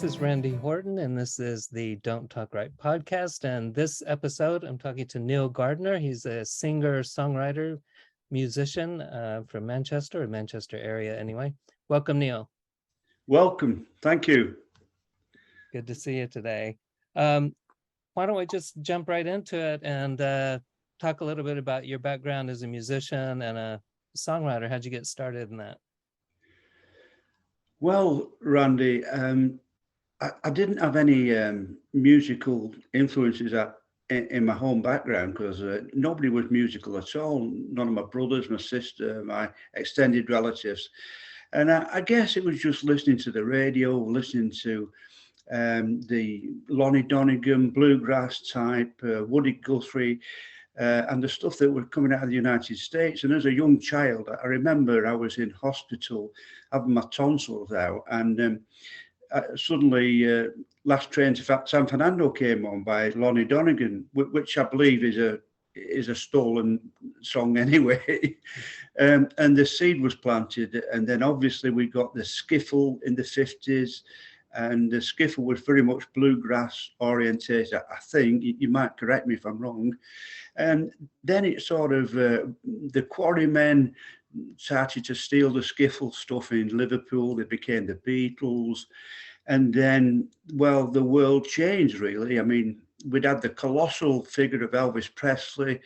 is Randy Horton, and this is the Don't Talk Right podcast. And this episode, I'm talking to Neil Gardiner. He's a singer, songwriter, musician from Manchester, or Manchester area anyway. Welcome, Neil. Welcome. Thank you. Good to see you today. Why don't we just jump right into it and talk a little bit about your background as a musician and a songwriter. How'd you get started in that? Well, Randy, I didn't have any musical influences in my home background because nobody was musical at all. None of my brothers, my sister, my extended relatives. And I guess it was just listening to the radio, listening to the Lonnie Donegan, bluegrass type, Woody Guthrie, and the stuff that was coming out of the United States. And as a young child, I remember I was in hospital having my tonsils out, and suddenly Last Train to San Fernando came on by Lonnie Donegan, which I believe is a stolen song anyway. And the seed was planted, and then obviously we got the skiffle in the 50s, and the skiffle was very much bluegrass orientated. I think you might correct me if I'm wrong. And then it sort of the Quarrymen started to steal the skiffle stuff in Liverpool. They became the Beatles, and then, well, the world changed really. I mean, we'd had the colossal figure of Elvis Presley,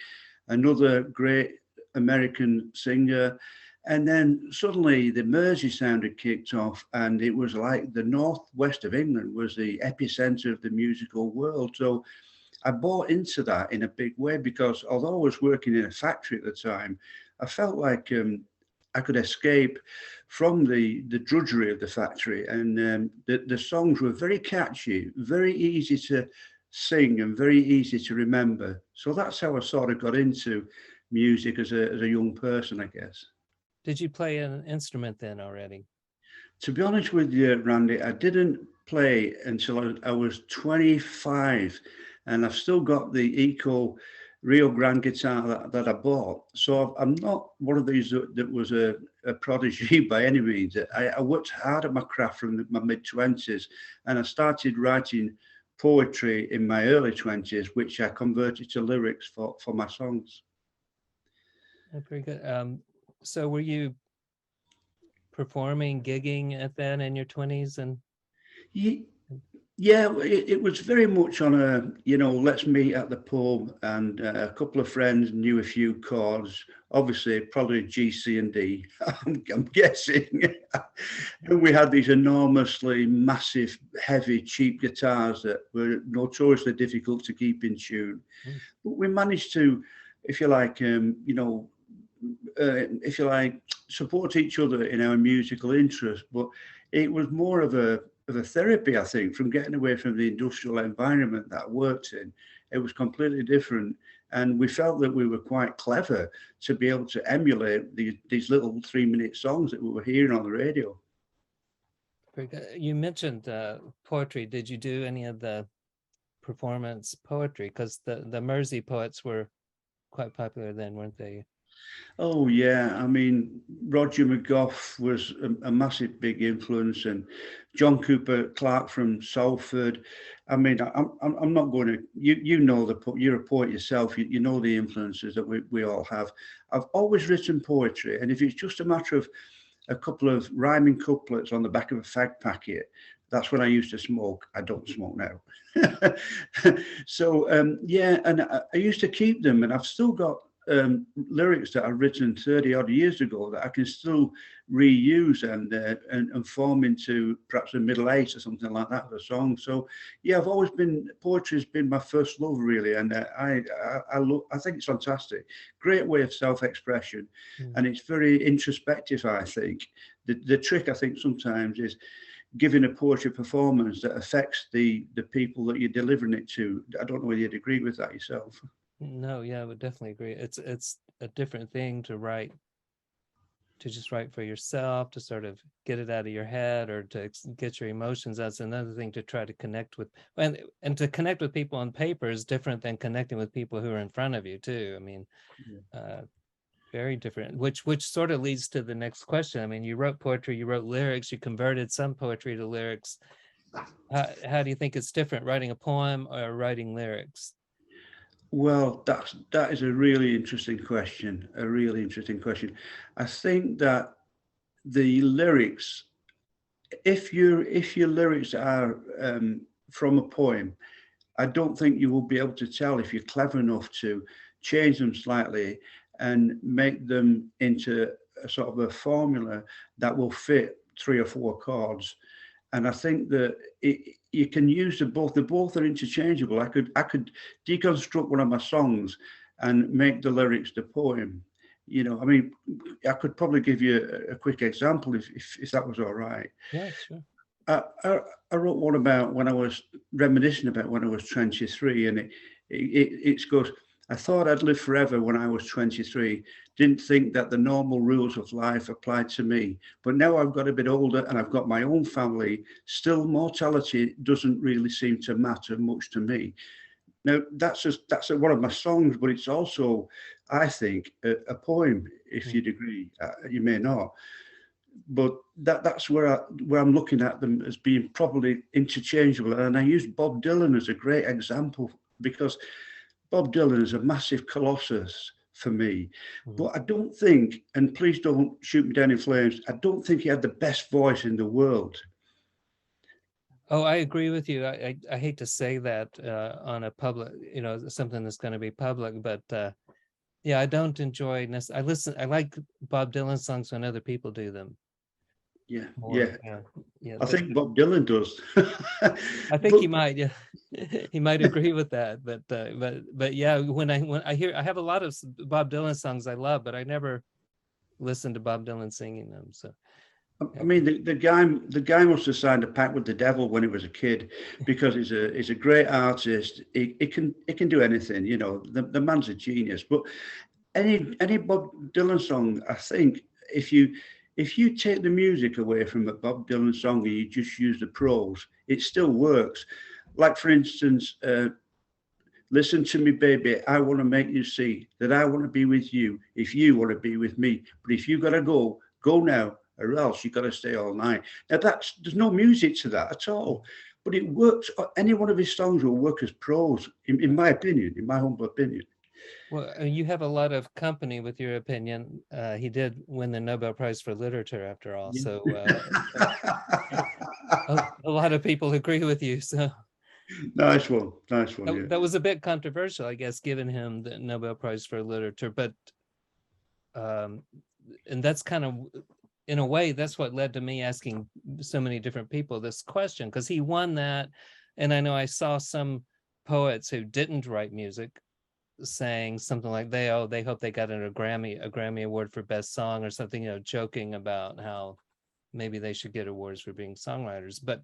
another great American singer. And then suddenly the Mersey sound had kicked off, and it was like the northwest of England was the epicenter of the musical world. So I bought into that in a big way because although I was working in a factory at the time, I felt like I could escape from the drudgery of the factory. And the songs were very catchy, very easy to sing, and very easy to remember. So that's how I sort of got into music as a young person, I guess. Did you play an instrument then already? To be honest with you, Randy, I didn't play until I was 25, and I've still got the Eco Rio Grande guitar that I bought. So I'm not one of these that was a prodigy by any means. I worked hard at my craft from my mid-20s, and I started writing poetry in my early 20s, which I converted to lyrics for my songs. Very good. So were you performing, gigging at then in your 20s? And yeah, it was very much on let's meet at the pub, and a couple of friends knew a few chords, obviously probably G, C, and D, I'm guessing. And we had these enormously massive, heavy, cheap guitars that were notoriously difficult to keep in tune. But we managed to, if you like, support each other in our musical interests. But it was more of a therapy, I think, from getting away from the industrial environment that I worked in. It was completely different. And we felt that we were quite clever to be able to emulate these little 3-minute songs that we were hearing on the radio. Very good. You mentioned poetry. Did you do any of the performance poetry? Because the Mersey poets were quite popular then, weren't they? Oh yeah, I mean Roger McGough was a massive big influence, and John Cooper Clarke from Salford. I mean, I'm not going to. You know you're a poet yourself. You know the influences that we all have. I've always written poetry, and if it's just a matter of a couple of rhyming couplets on the back of a fag packet, that's when I used to smoke. I don't smoke now. So yeah, and I used to keep them, and I've still got lyrics that I've written 30 odd years ago that I can still reuse and form into perhaps a middle eight or something like that of a song. So yeah, I've always been, poetry's been my first love really, and I think it's fantastic. Great way of self-expression, and it's very introspective. I think the trick I think sometimes is giving a poetry performance that affects the people that you're delivering it to. I don't know whether you'd agree with that yourself. No, yeah, I would definitely agree. It's a different thing to write, to just write for yourself, to sort of get it out of your head or to get your emotions. That's another thing to try to connect with, and to connect with people on paper is different than connecting with people who are in front of you too. I mean, very different, which sort of leads to the next question. I mean, you wrote poetry, you wrote lyrics, you converted some poetry to lyrics. How do you think it's different writing a poem or writing lyrics? Well, that is a really interesting question. A really interesting question. I think that the lyrics, if your lyrics are from a poem, I don't think you will be able to tell if you're clever enough to change them slightly and make them into a sort of a formula that will fit three or four chords. And I think that you can use them both. They both are interchangeable. I could deconstruct one of my songs and make the lyrics the poem. I mean, I could probably give you a quick example if that was all right. Yeah, sure. I, I, I wrote one about when I was reminiscing about when I was 23, and it goes. I thought I'd live forever when I was 23. Didn't think that the normal rules of life applied to me. But now I've got a bit older and I've got my own family. Still, mortality doesn't really seem to matter much to me. Now that's one of my songs, but it's also, I think, a poem. If Mm. you'd agree, you may not, but that's where I'm looking at them as being probably interchangeable. And I use Bob Dylan as a great example because Bob Dylan is a massive colossus for me. Mm. But I don't think, and please don't shoot me down in flames, I don't think he had the best voice in the world. Oh, I agree with you. I hate to say that on a public, something that's going to be public, but yeah, I don't enjoy. I like Bob Dylan songs when other people do them Yeah, more. yeah. Yeah, yeah. I think Bob Dylan does. I think But he might. Yeah, he might agree with that. But yeah, when I hear, I have a lot of Bob Dylan songs I love, but I never listened to Bob Dylan singing them. So I yeah. mean, the guy must have signed a pact with the devil when he was a kid, because he's a great artist. He can do anything. The man's a genius. But any Bob Dylan song, I think, if you take the music away from a Bob Dylan song and you just use the prose, it still works. Like, for instance, listen to me, baby. I want to make you see that I want to be with you if you want to be with me. But if you gotta go, go now, or else you gotta stay all night. Now there's no music to that at all, but it works. Any one of his songs will work as prose, in my opinion, in my humble opinion. Well, you have a lot of company with your opinion. He did win the Nobel Prize for Literature, after all. Yeah. So a lot of people agree with you. So Nice one, nice one. Yeah. that was a bit controversial, I guess, giving him the Nobel Prize for Literature. But um, and that's kind of, in a way, that's what led to me asking so many different people this question, because he won that. And I know I saw some poets who didn't write music saying something like they hope they got a Grammy award for best song or something, joking about how maybe they should get awards for being songwriters. But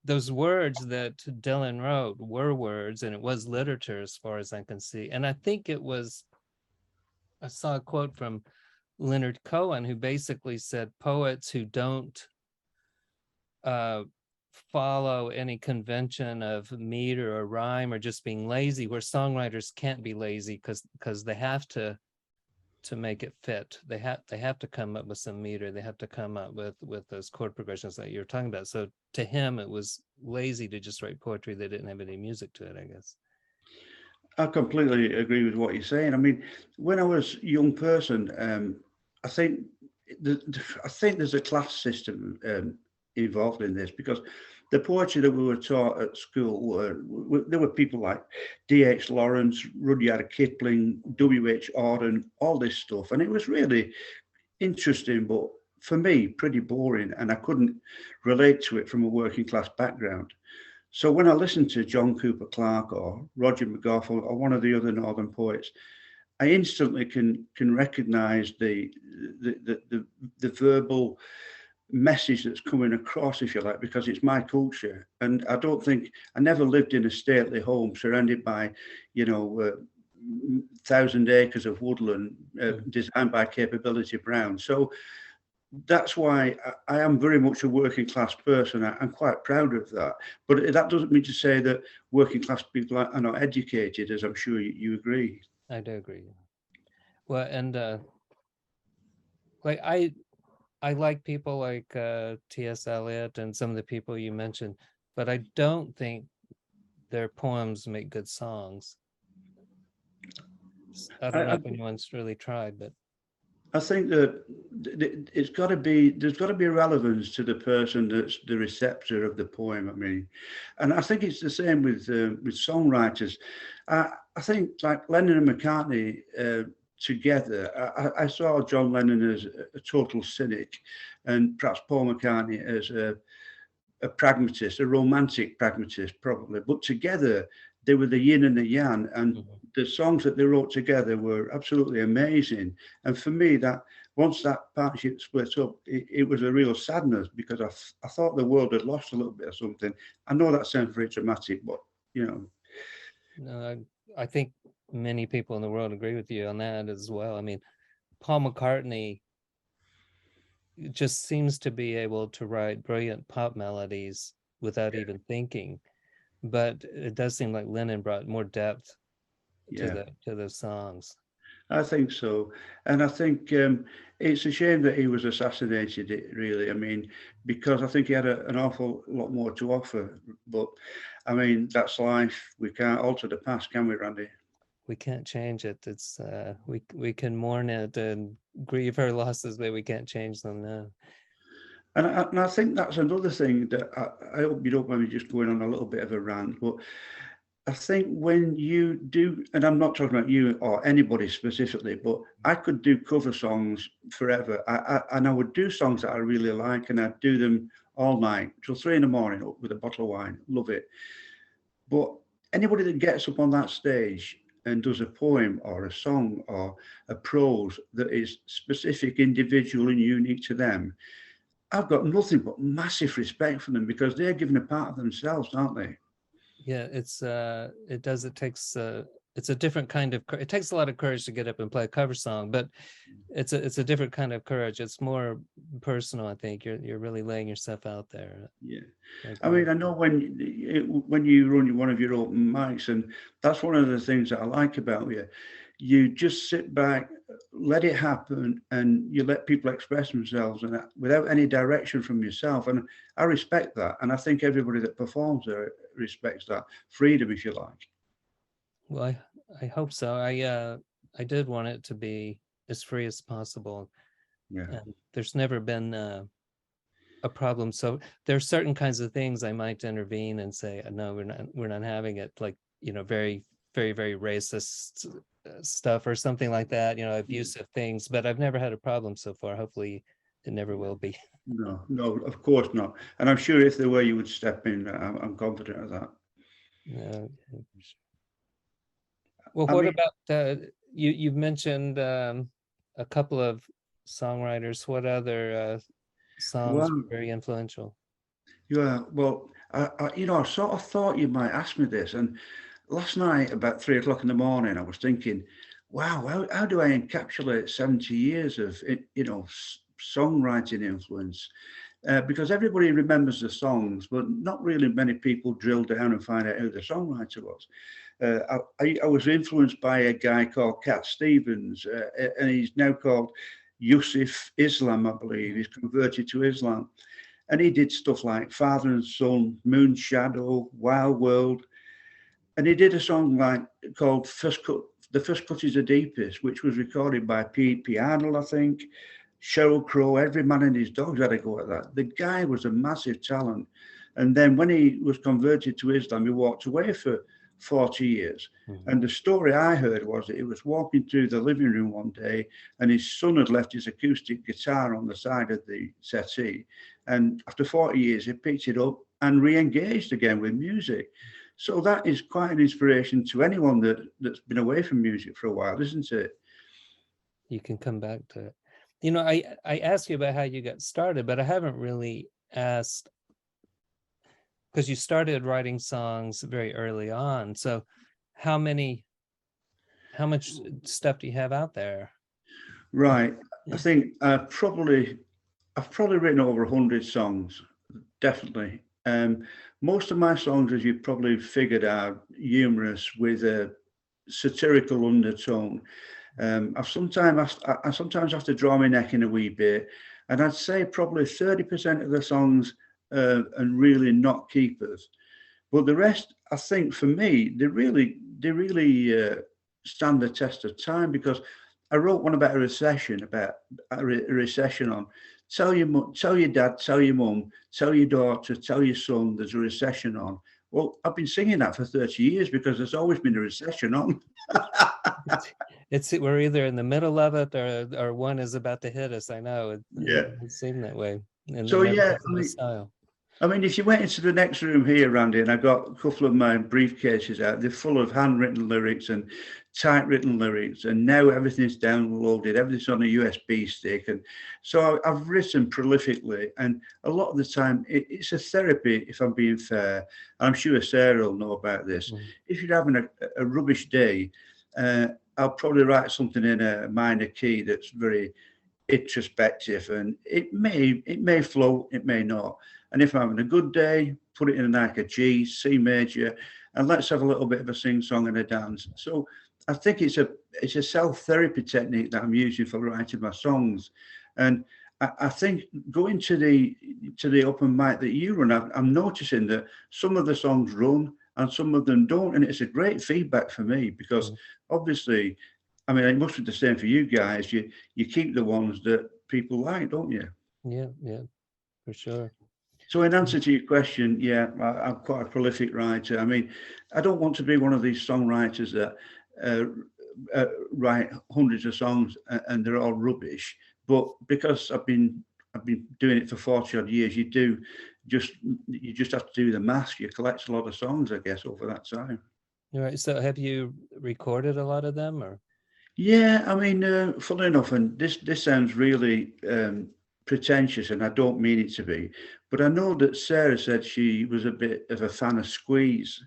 those words that Dylan wrote were words, and it was literature as far as I can see. And I think I saw a quote from Leonard Cohen, who basically said poets who don't uh, follow any convention of meter or rhyme or just being lazy, where songwriters can't be lazy because they have to make it fit. They have to come up with some meter. They have to come up with those chord progressions that you're talking about. So to him, it was lazy to just write poetry that didn't have any music to it, I guess. I completely agree with what you're saying. I mean, when I was a young person, I think I think there's a class system involved in this, because the poetry that we were taught at school, there were people like D.H. Lawrence, Rudyard Kipling, W.H. Auden, all this stuff, and it was really interesting, but for me, pretty boring, and I couldn't relate to it from a working class background. So when I listen to John Cooper Clarke or Roger McGough or one of the other Northern poets, I instantly can recognise the verbal message that's coming across, if you like, because it's my culture. And I never lived in a stately home surrounded by, you know, 1,000 acres of woodland designed by Capability Brown. So that's why I am very much a working class person. I'm quite proud of that. But that doesn't mean to say that working class people are not educated, as I'm sure you agree. I do agree. Well, and like I like people like T.S. Eliot and some of the people you mentioned, but I don't think their poems make good songs. I don't know I, if anyone's really tried, but I think that it's got to be, there's got to be relevance to the person that's the receptor of the poem. I mean, and I think it's the same with songwriters. I think like Lennon and McCartney together. I saw John Lennon as a total cynic, and perhaps Paul McCartney as a pragmatist, a romantic pragmatist, probably. But together, they were the yin and the yang, and Mhm. the songs that they wrote together were absolutely amazing. And for me, that once that partnership split up, it was a real sadness because I thought the world had lost a little bit of something. I know that sounds very dramatic, but you know, No, I think many people in the world agree with you on that as well. I mean, Paul McCartney just seems to be able to write brilliant pop melodies without even thinking. But it does seem like Lennon brought more depth yeah. to the songs. I think so, and I think it's a shame that he was assassinated. It really, I mean, because I think he had an awful lot more to offer. But I mean, that's life. We can't alter the past, can we, Randy? We can't change it. It's we can mourn it and grieve our losses, but we can't change them now. And I think that's another thing that I hope you don't mind me just going on a little bit of a rant, but I think when you do, and I'm not talking about you or anybody specifically, but I could do cover songs forever. And I would do songs that I really like, and I'd do them all night till 3 in the morning up with a bottle of wine. Love it. But anybody that gets up on that stage and does a poem or a song or a prose that is specific, individual, and unique to them, I've got nothing but massive respect for them because they're giving a part of themselves, aren't they? Yeah, it takes it's a different kind of it takes a lot of courage to get up and play a cover song, but it's a different kind of courage. It's more personal. I think you're really laying yourself out there. Yeah. I I agree. mean, I know when you run one of your open mics, and that's one of the things that I like about you. You just sit back, let it happen, and you let people express themselves, and without any direction from yourself. And I respect that, and I think everybody that performs there respects that freedom, if you like. Well, I hope so. I did want it to be as free as possible, Yeah. and there's never been a problem. So there's certain kinds of things I might intervene and say, no, we're not having it. Like, very, very, very racist stuff or something like that. Abusive things. But I've never had a problem so far. Hopefully, it never will be. No, no, of course not. And I'm sure if there were, you would step in. I'm confident of that. No. Well, I what mean, about you've mentioned a couple of songwriters. What other songs were well, very influential? yeah, well, I sort of thought you might ask me this, and last night about 3 o'clock in the morning, I was thinking, wow, how do I encapsulate 70 years of songwriting influence? Because everybody remembers the songs, but not really many people drill down and find out who the songwriter was. I was influenced by a guy called Cat Stevens, and he's now called Yusuf Islam, I believe. He's converted to Islam. And he did stuff like Father and Son, Moon Shadow, Wild World. And he did a song like called First Cut, The First Cut is the Deepest, which was recorded by P. Arnold, I think. Sheryl Crow, every man and his dogs had a go at that. The guy was a massive talent. And then when he was converted to Islam, he walked away for 40 years. Mhm. And the story I heard was that he was walking through the living room one day and his son had left his acoustic guitar on the side of the settee. And after 40 years, he picked it up and re engaged again with music. So that is quite an inspiration to anyone that's been away from music for a while, isn't it? You can come back to it. I asked you about how you got started, but I haven't really asked because you started writing songs very early on. So how many how much stuff do you have out there? Uh, Right. I yeah. think I've probably written over 100 songs, definitely. Most of my songs, as you've probably figured out, humorous with a satirical undertone. I sometimes have to draw my neck in a wee bit, and I'd say probably 30% of the songs and really not keepers. But the rest, I think, for me, they really stand the test of time, because I wrote one about a recession, a recession on tell your dad, tell your mum, tell your daughter, tell your son, there's a recession on. Well, I've been singing that for 30 years because there's always been a recession on. It's we're either in the middle of it, or one is about to hit us. I know it seemed that way, and So then yeah, everything's in the style. I mean, if you went into the next room here, Randy, and I got a couple of my briefcases out, they're full of handwritten lyrics and typewritten lyrics, and now everything's downloaded, everything's on a USB stick. And so I've written prolifically, and a lot of the time it's a therapy, if I'm being fair. I'm sure Sarah will know about this. If you're having a rubbish day, I'll probably write something in a minor key that's very introspective, and it may flow, it may not. And if I'm having a good day, put it in like a G, C major, and let's have a little bit of a sing song and a dance. So I think it's a self-therapy technique that I'm using for writing my songs. And I think going to the open mic that you run, I'm noticing that some of the songs run and some of them don't, and it's a great feedback for me, because obviously, I mean, it must be the same for you guys. You keep the ones that people like, don't you? Yeah, for sure. So in answer to your question, yeah, I'm quite a prolific writer. I mean, I don't want to be one of these songwriters that write hundreds of songs and they're all rubbish. But because I've been doing it for 40 odd years, you just have to do the maths. You collect a lot of songs, I guess, over that time. All right. So have you recorded a lot of them, or? Yeah, I mean, funnily enough, and this sounds really pretentious, and I don't mean it to be, but I know that Sarah said she was a bit of a fan of Squeeze.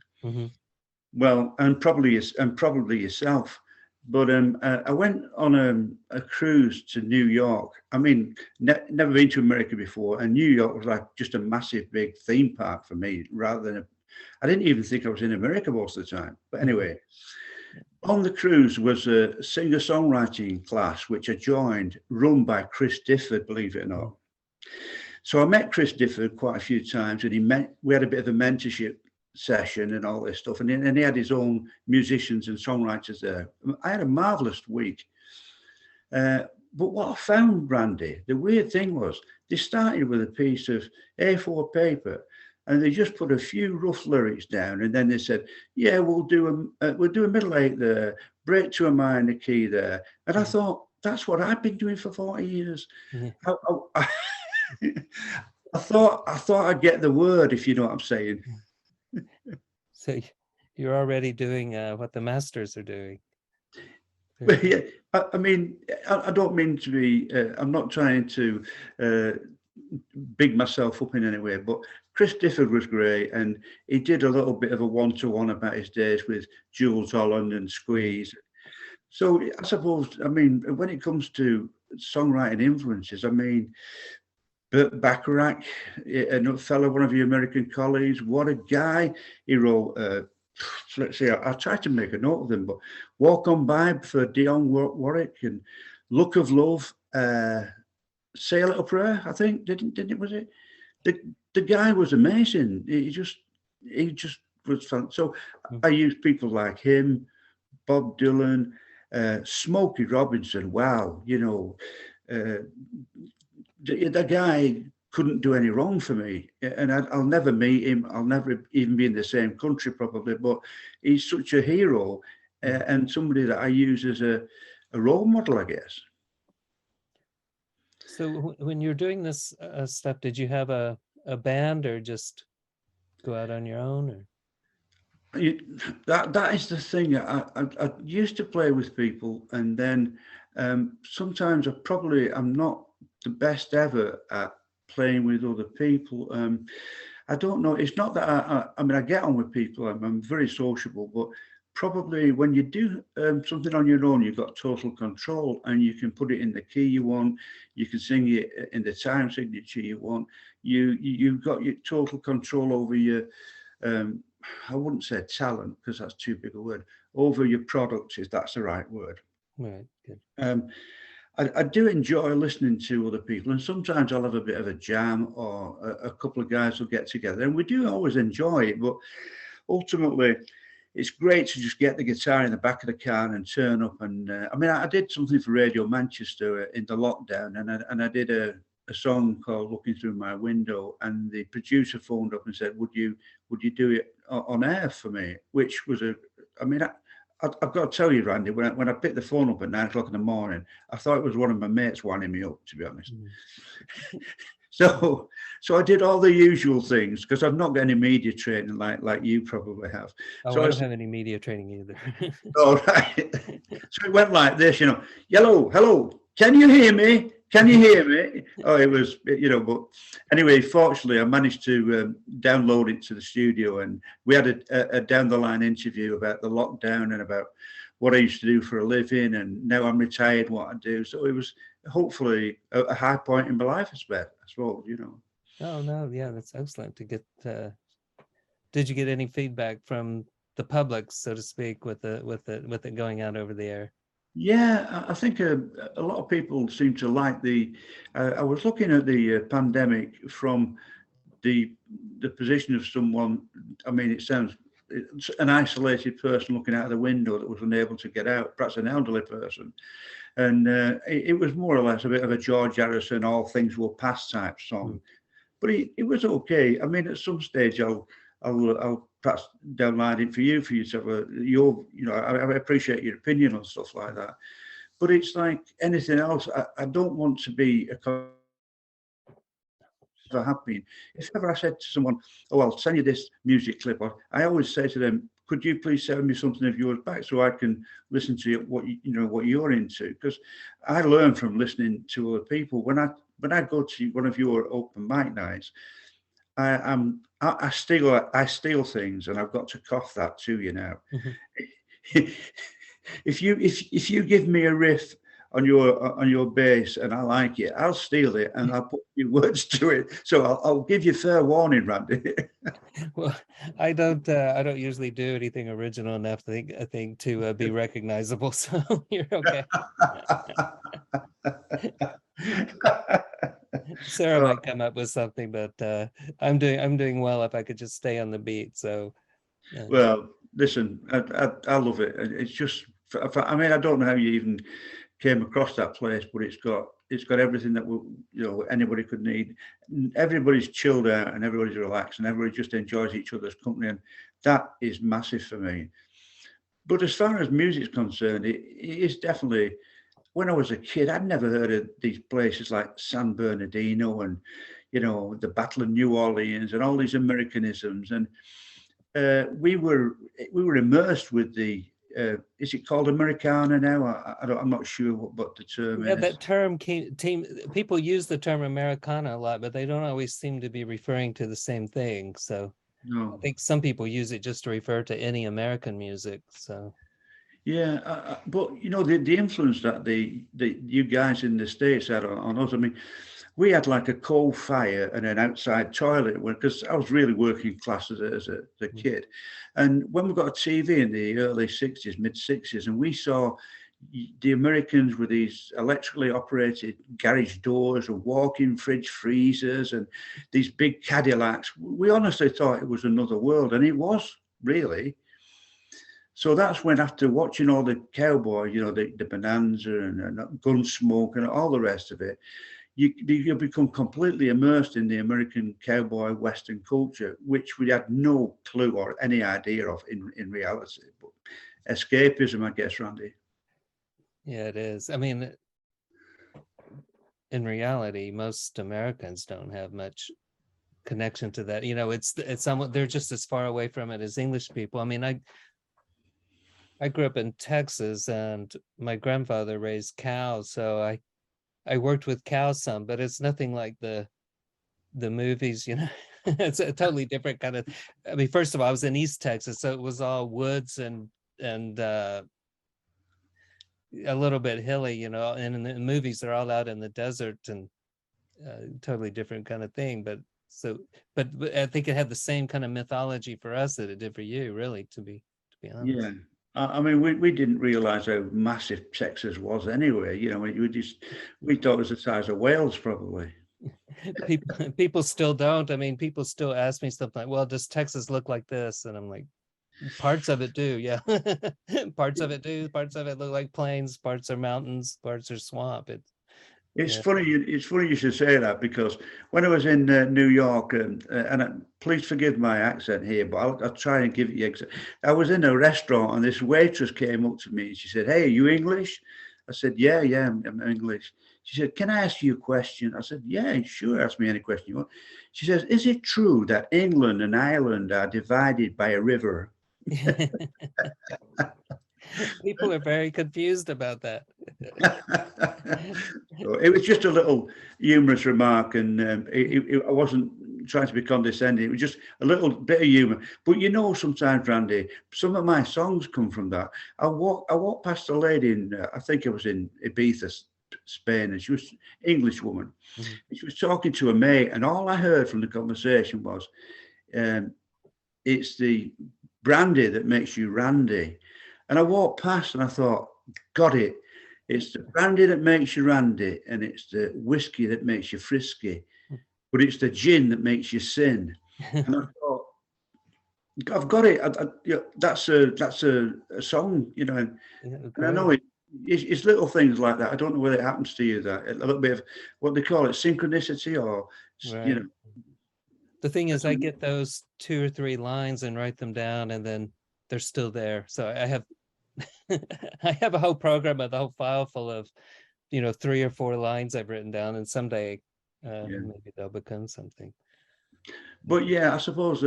Well, and probably yourself. But I went on a cruise to New York. I mean, never been to America before, and New York was like just a massive big theme park for me, rather than I didn't even think I was in America most of the time. But anyway, on the cruise was a singer-songwriting class, which I joined, run by Chris Difford, believe it or not. So I met Chris Difford quite a few times, and we had a bit of a mentorship session and all this stuff. And he had his own musicians and songwriters there. I had a marvelous week. But what I found, Randy, the weird thing was they started with a piece of A4 paper, and they just put a few rough lyrics down, and then they said, "Yeah, we'll do a middle eight there, break to a minor key there." And I thought, that's what I've been doing for 40 years. I thought I'd get the word, if you know what I'm saying. So you're already doing what the masters are doing. But yeah, I mean, I don't mean to be. I'm not trying to big myself up in any way, but Chris Difford was great, and he did a little bit of a one-to-one about his days with Jules Holland and Squeeze. So I suppose, I mean, when it comes to songwriting influences, I mean, Burt Bacharach, a fellow, one of your American colleagues, what a guy. He wrote, let's see, I tried to make a note of them, but Walk On By for Dionne Warwick, and Look of Love, Say a Little Prayer, I think, didn't it, was it? The guy was amazing. He just was fun. So I used people like him, Bob Dylan, Smokey Robinson. Wow, you know, the guy couldn't do any wrong for me, and I'll never meet him. I'll never even be in the same country probably, but he's such a hero and somebody that I use as a role model, I guess. So when you're doing this stuff, did you have a band, or just go out on your own? Or that is the thing. I used to play with people, and then sometimes I'm not the best ever at playing with other people. I don't know. It's not that I mean, I get on with people. I'm very sociable, but probably when you do something on your own, you've got total control, and you can put it in the key you want. You can sing it in the time signature you want. You've got your total control over your. I wouldn't say talent, because that's too big a word. Over your product, if that's the right word. Right. Good. I do enjoy listening to other people, and sometimes I'll have a bit of a jam, or a couple of guys will get together, and we do always enjoy it. But ultimately, it's great to just get the guitar in the back of the car and turn up. And I mean, I did something for Radio Manchester in the lockdown, and I did a song called "Looking Through My Window," and the producer phoned up and said, "Would you do it on air for me?" Which was I mean, I've got to tell you, Randy, when I picked the phone up at 9 o'clock in the morning, I thought it was one of my mates winding me up, to be honest. Mhm. So I did all the usual things, because I've not got any media training like you probably have. Oh, So I I don't said, have any media training either. all right. So it went like this, "Hello, hello, can you hear me? Can you hear me?" Oh, it was, but anyway, fortunately, I managed to download it to the studio, and we had a down the line interview about the lockdown and about what I used to do for a living, and now I'm retired, what I do. So it was hopefully a high point in my life, I suppose. Oh no, yeah, that's excellent to get. Did you get any feedback from the public, so to speak, with it going out over the air? Yeah, I think a lot of people seem to like the. I was looking at the pandemic from the the position of someone. I mean, it's an isolated person looking out of the window that was unable to get out, perhaps an elderly person, and it was more or less a bit of a George Harrison "All Things Will Pass" type Mm. song, but it was okay. I mean, at some stage, I'll perhaps download it for you to have I appreciate your opinion on stuff like that, but it's like anything else. I don't want to be a ever have been. If ever I said to someone, "Oh, I'll send you this music clip," I always say to them, "Could you please send me something of yours back so I can listen to what you're into?" Because I learn from listening to other people. When I go to one of your open mic nights, I steal things, and I've got to cough that to you now. Mhm. If you give me a riff on your bass and I like it, I'll steal it and I'll put a few words to it. So I'll give you fair warning, Randy. Well, I don't usually do anything original enough, I think to be recognizable. So you're okay. Sarah Oh, might come up with something, but I'm doing well if I could just stay on the beat. So well, listen, I love it. It's just, I mean, I don't know how you even came across that place, but it's got everything that anybody could need. Everybody's chilled out and everybody's relaxed and everybody just enjoys each other's company, and that is massive for me. But as far as music's concerned, it is definitely. When I was a kid, I'd never heard of these places like San Bernardino and the Battle of New Orleans and all these Americanisms, and we were immersed with the. Is it called Americana now? I'm not sure what the term yeah, is. that term people use the term Americana a lot, but they don't always seem to be referring to the same thing. So I No. think some people use it just to refer to any American music. So Yeah, but the influence that the you guys in the States had on us. I mean, we had like a coal fire and an outside toilet, because I was really working class as a mm, kid. And when we got a TV in the early 60s, mid 60s, and we saw the Americans with these electrically operated garage doors and walk-in fridge freezers and these big Cadillacs, we honestly thought it was another world, and it was really. So that's when, after watching all the cowboy, the Bonanza and Gunsmoke and all the rest of it, you become completely immersed in the American cowboy Western culture, which we had no clue or any idea of in reality. But escapism, I guess, Randy. yeah, it is. I mean, in reality, most Americans don't have much connection to that. It's somewhat, they're just as far away from it as English people. I mean, I grew up in Texas, and my grandfather raised cows, so I worked with cows some, but it's nothing like the movies. It's a totally different kind of. I mean, first of all, I was in East Texas, so it was all woods and a little bit hilly, and in the movies they're all out in the desert, and totally different kind of thing. But I think it had the same kind of mythology for us that it did for you, really, to be Yeah, honest. I mean, we didn't realise how massive Texas was anyway. You know, we thought it was the size of Wales, probably. People still don't. I mean, people still ask me stuff like, well, does Texas look like this? And I'm like, parts of it do, yeah. Parts of it do. Parts of it look like plains. Parts are mountains. Parts are swamp. It's Yeah. funny. It's funny you should say that, because when I was in New York, please forgive my accent here, but I'll try and give it you. I was in a restaurant and this waitress came up to me and she said, "Hey, are you English?" I said, "Yeah, yeah, I'm English." She said, "Can I ask you a question?" I said, "Yeah, sure. Ask me any question you want." She says, "Is it true that England and Ireland are divided by a river?" People are very confused about that. So it was just a little humorous remark, and I wasn't trying to be condescending. It was just a little bit of humour. But you know, sometimes, Randy, some of my songs come from that. I walked past a lady in, I think it was in Ibiza, Spain, and she was English woman. Mhm. She was talking to a mate, and all I heard from the conversation was, um, "It's the brandy that makes you randy." And I walked past and I thought, got it. It's the brandy that makes you randy, and it's the whiskey that makes you frisky, but it's the gin that makes you sin. And I thought, I've got it. That's a song, you know, Yeah, and I know great. it's little things like that. I don't know whether it happens to you, that a little bit of what they call it, synchronicity, or you Right. know. The thing is, I get those 2 or 3 lines and write them down, and then they're still there. So I have I have a whole program with a whole file full of 3 or 4 lines I've written down, and someday Yeah. maybe they'll become something. But yeah, I suppose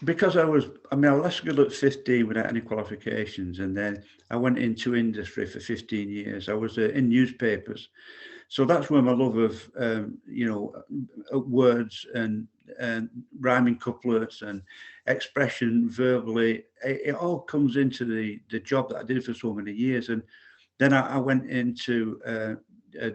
because I mean, I left school at 15 without any qualifications, and then I went into industry for 15 years. I was in newspapers, so that's where my love of words and rhyming couplets and expression verbally, it all comes into the job that I did for so many years. And then I went into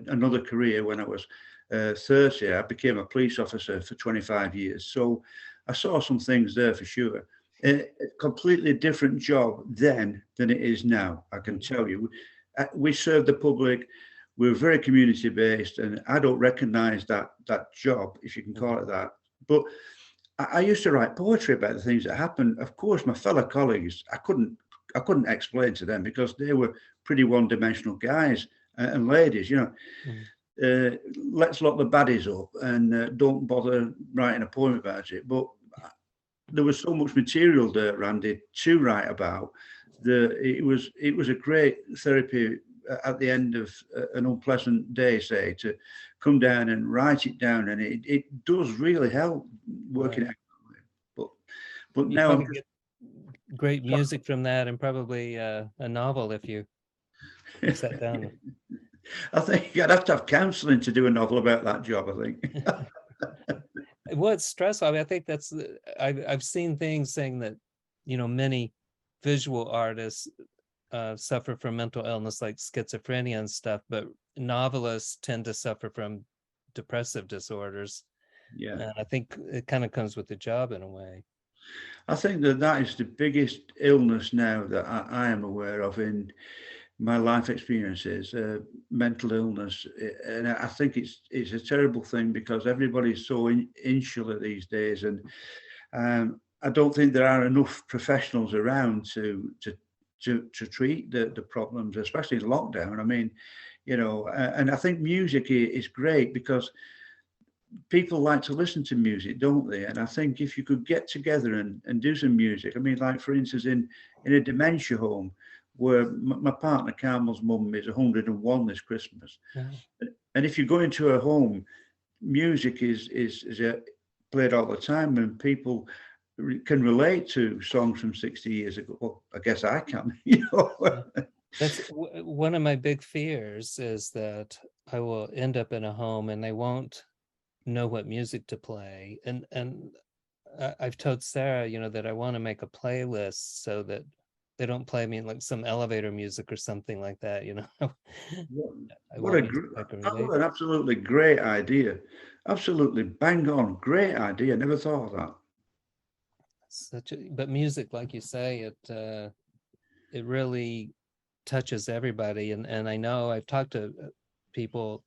another career when I was 30. I became a police officer for 25 years. So I saw some things there for sure. A completely different job then than it is now, I can tell you. We served the public. We were very community based, and I don't recognise that job, if you can call it that. But I used to write poetry about the things that happened. Of course, my fellow colleagues, I couldn't explain to them because they were pretty one-dimensional guys and ladies. Mhm. Let's lock the baddies up and don't bother writing a poem about it. But there was so much material there, Randy, to write about. It was a great therapy at the end of an unpleasant day, say, to come down and write it down, and it does really help working Right. out. But but You now I'm probably just get great music from that, and probably a novel if you sat down. I think I'd have to have counselling to do a novel about that job, I think. What's stressful? I mean, I think I've seen things saying that many visual artists suffer from mental illness like schizophrenia and stuff, but novelists tend to suffer from depressive disorders. Yeah. And I think it kind of comes with the job in a way. I think that is the biggest illness now that I am aware of in my life experiences, mental illness. And I think it's a terrible thing because everybody's so insular these days. And I don't think there are enough professionals around to treat the problems, especially in lockdown. I mean, and I think music is great because people like to listen to music, don't they? And I think if you could get together and do some music, I mean, like for instance, in a dementia home where my partner Carmel's mum is 101 this Christmas, Yeah. and if you go into a home, music is played all the time, and people can relate to songs from 60 years ago. Well, I guess I can, Yeah. That's one of my big fears, is that I will end up in a home and they won't know what music to play. And I've told Sarah, that I want to make a playlist so that they don't play me like some elevator music or something like that. I What want a music I can relate. what an absolutely great idea. Absolutely bang on. Great idea. Never thought of that. But music, like you say, it really touches everybody. And I know I've talked to people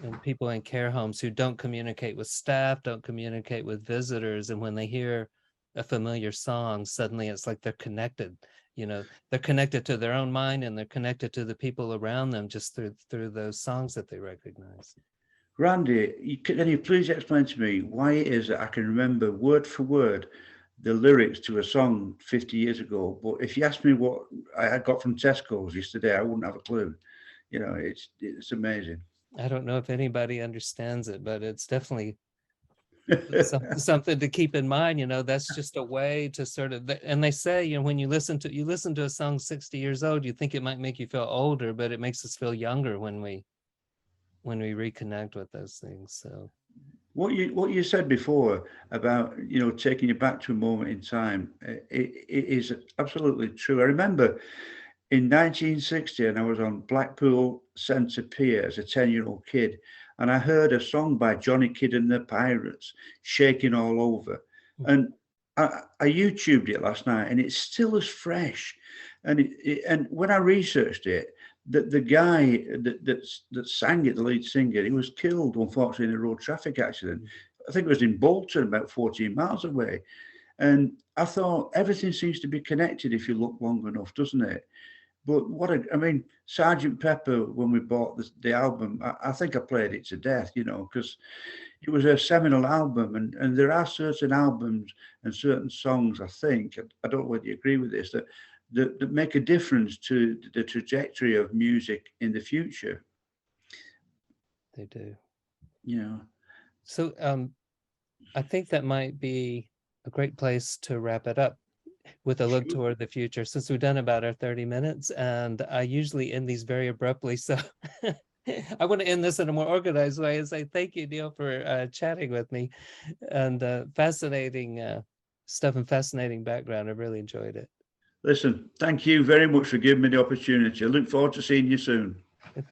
in care homes who don't communicate with staff, don't communicate with visitors, and when they hear a familiar song, suddenly it's like they're connected. They're connected to their own mind, and they're connected to the people around them just through those songs that they recognize. Randy, can you please explain to me why it is that I can remember word for word the lyrics to a song 50 years ago, but if you ask me what I got from Tesco's yesterday, I wouldn't have a clue. It's amazing. I don't know if anybody understands it, but it's definitely something to keep in mind. That's just a way to sort of, and they say, when you listen to a song 60 years old, you think it might make you feel older, but it makes us feel younger when we reconnect with those things. So what you said before about taking you back to a moment in time, it is absolutely true. I remember in 1960, and I was on Blackpool Centre Pier as a 10-year-old kid, and I heard a song by Johnny Kidd and the Pirates, "Shaking All Over," and I YouTubed it last night, and it's still as fresh. And when I researched it, the guy that sang it, the lead singer, he was killed, unfortunately, in a road traffic accident. I think it was in Bolton, about 14 miles away. And I thought everything seems to be connected if you look long enough, doesn't it? But Sergeant Pepper, when we bought the album, I think I played it to death, because it was a seminal album. And there are certain albums and certain songs, I think, I don't know whether you agree with this, that make a difference to the trajectory of music in the future. They do. So I think that might be a great place to wrap it up with a look toward the future, since we've done about our 30 minutes, and I usually end these very abruptly. So I want to end this in a more organized way and say thank you, Neil, for chatting with me, and fascinating stuff and fascinating background. I really enjoyed it. Listen, thank you very much for giving me the opportunity. I look forward to seeing you soon.